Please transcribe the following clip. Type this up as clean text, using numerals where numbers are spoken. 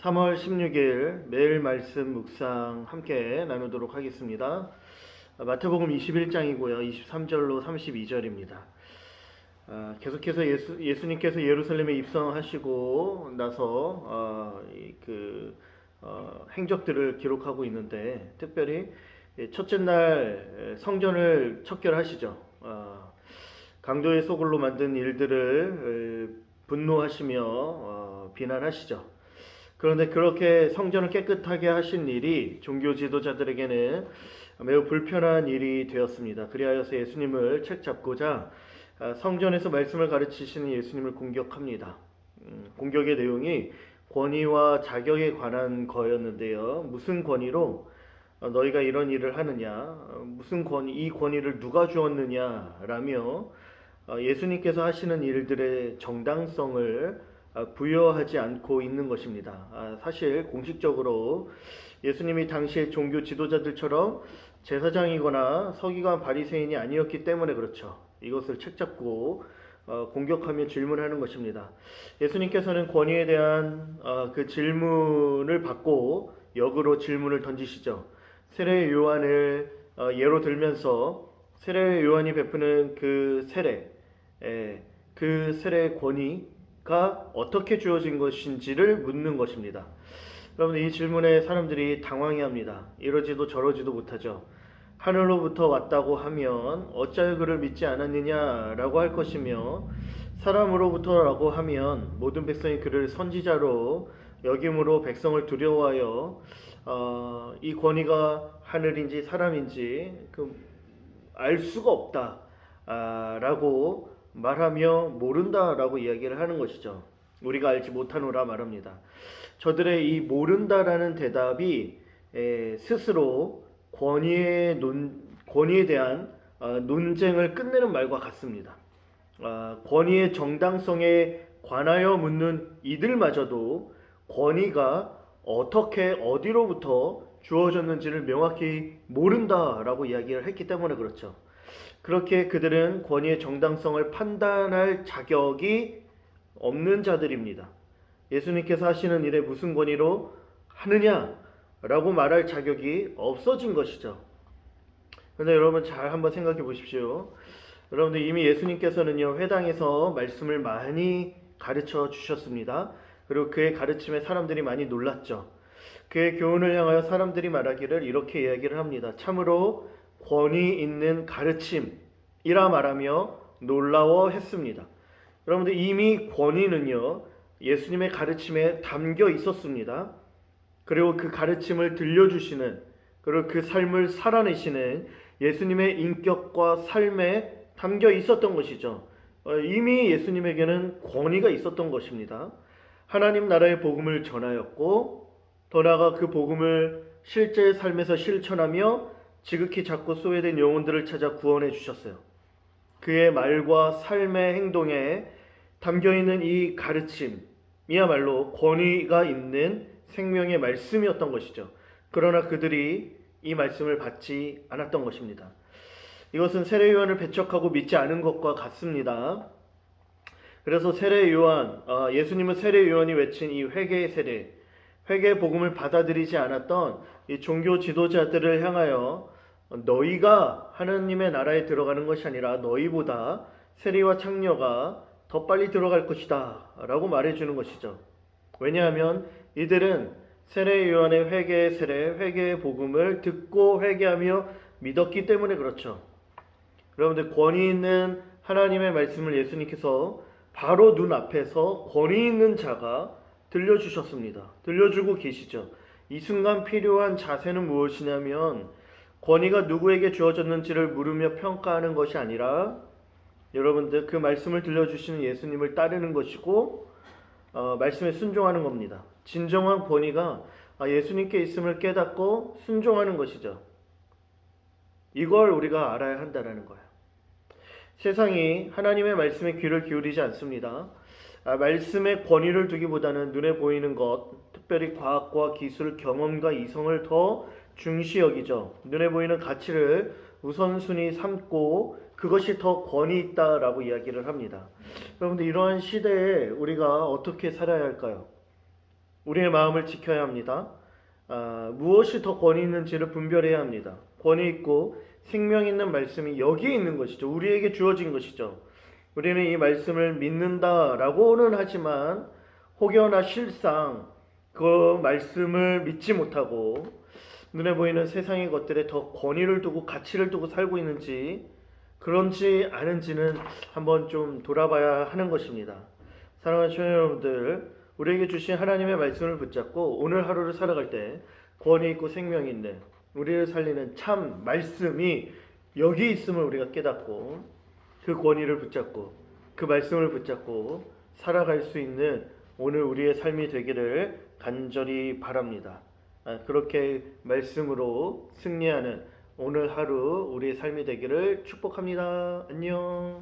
3월 16일 매일 말씀 묵상 함께 나누도록 하겠습니다. 마태복음 21장이고요. 23절로 32절입니다. 계속해서 예수님께서 예루살렘에 입성하시고 나서 행적들을 기록하고 있는데, 특별히 첫째 날 성전을 척결하시죠. 강도의 소굴로 만든 일들을 분노하시며 비난하시죠. 그런데 그렇게 성전을 깨끗하게 하신 일이 종교 지도자들에게는 매우 불편한 일이 되었습니다. 그리하여서 예수님을 책잡고자 성전에서 말씀을 가르치시는 예수님을 공격합니다. 공격의 내용이 권위와 자격에 관한 거였는데요. 무슨 권위로 너희가 이런 일을 하느냐, 무슨 권위, 이 권위를 누가 주었느냐라며 예수님께서 하시는 일들의 정당성을 부여하지 않고 있는 것입니다. 사실 공식적으로 예수님이 당시의 종교 지도자들처럼 제사장이거나 서기관 바리새인이 아니었기 때문에 그렇죠. 이것을 책잡고 공격하며 질문하는 것입니다. 예수님께서는 권위에 대한 그 질문을 받고 역으로 질문을 던지시죠. 세례 요한을 예로 들면서 세례 요한이 베푸는 그 세례의 권위가 어떻게 주어진 것인지를 묻는 것입니다. 여러분, 이 질문에 사람들이 당황해합니다. 이러지도 저러지도 못하죠. 하늘로부터 왔다고 하면 어찌하여 그를 믿지 않았느냐라고 할 것이며, 사람으로부터라고 하면 모든 백성이 그를 선지자로 여김으로 백성을 두려워하여 이 권위가 하늘인지 사람인지 알 수가 없다라고 말하며 모른다라고 이야기를 하는 것이죠. 우리가 알지 못하노라 말합니다. 저들의 이 모른다라는 대답이 스스로 권위에 대한 논쟁을 끝내는 말과 같습니다. 권위의 정당성에 관하여 묻는 이들마저도 권위가 어떻게 어디로부터 주어졌는지를 명확히 모른다라고 이야기를 했기 때문에 그렇죠. 그렇게 그들은 권위의 정당성을 판단할 자격이 없는 자들입니다. 예수님께서 하시는 일에 무슨 권위로 하느냐라고 말할 자격이 없어진 것이죠. 그런데 여러분, 잘 한번 생각해 보십시오. 여러분들, 이미 예수님께서는요, 회당에서 말씀을 많이 가르쳐 주셨습니다. 그리고 그의 가르침에 사람들이 많이 놀랐죠. 그의 교훈을 향하여 사람들이 말하기를 이렇게 이야기를 합니다. 참으로 권위 있는 가르침이라 말하며 놀라워했습니다. 여러분들, 이미 권위는요, 예수님의 가르침에 담겨 있었습니다. 그리고 그 가르침을 들려주시는, 그리고 그 삶을 살아내시는 예수님의 인격과 삶에 담겨 있었던 것이죠. 이미 예수님에게는 권위가 있었던 것입니다. 하나님 나라의 복음을 전하였고, 더 나아가 그 복음을 실제 삶에서 실천하며 지극히 작고 소외된 영혼들을 찾아 구원해 주셨어요. 그의 말과 삶의 행동에 담겨있는 이 가르침이야말로 권위가 있는 생명의 말씀이었던 것이죠. 그러나 그들이 이 말씀을 받지 않았던 것입니다. 이것은 세례 요한을 배척하고 믿지 않은 것과 같습니다. 그래서 예수님은 세례 요한이 외친 이 회개의 세례, 회개의 복음을 받아들이지 않았던 이 종교 지도자들을 향하여 너희가 하나님의 나라에 들어가는 것이 아니라 너희보다 세리와 창녀가 더 빨리 들어갈 것이다 라고 말해주는 것이죠. 왜냐하면 이들은 세례 요한의 회개의 세례, 회개의 복음을 듣고 회개하며 믿었기 때문에 그렇죠. 여러분들, 권위 있는 하나님의 말씀을 예수님께서 바로 눈앞에서 권위 있는 자가 들려주셨습니다. 들려주고 계시죠. 이 순간 필요한 자세는 무엇이냐면, 권위가 누구에게 주어졌는지를 물으며 평가하는 것이 아니라 여러분들, 그 말씀을 들려주시는 예수님을 따르는 것이고 말씀에 순종하는 겁니다. 진정한 권위가 예수님께 있음을 깨닫고 순종하는 것이죠. 이걸 우리가 알아야 한다는 거예요. 세상이 하나님의 말씀에 귀를 기울이지 않습니다. 말씀에 권위를 두기보다는 눈에 보이는 것, 특별히 과학과 기술, 경험과 이성을 더 중시 여기죠. 눈에 보이는 가치를 우선순위 삼고 그것이 더 권위 있다라고 이야기를 합니다. 여러분들, 이러한 시대에 우리가 어떻게 살아야 할까요? 우리의 마음을 지켜야 합니다. 무엇이 더 권위 있는지를 분별해야 합니다. 권위 있고 생명 있는 말씀이 여기에 있는 것이죠. 우리에게 주어진 것이죠. 우리는 이 말씀을 믿는다라고는 하지만 혹여나 실상 그 말씀을 믿지 못하고 눈에 보이는 세상의 것들에 더 권위를 두고 가치를 두고 살고 있는지 그런지 아닌지는 한번 좀 돌아봐야 하는 것입니다. 사랑하는 청년 여러분들, 우리에게 주신 하나님의 말씀을 붙잡고 오늘 하루를 살아갈 때 권위 있고 생명이 있는 우리를 살리는 참 말씀이 여기 있음을 우리가 깨닫고 그 권위를 붙잡고 그 말씀을 붙잡고 살아갈 수 있는 오늘 우리의 삶이 되기를 간절히 바랍니다. 그렇게 말씀으로 승리하는 오늘 하루 우리의 삶이 되기를 축복합니다. 안녕.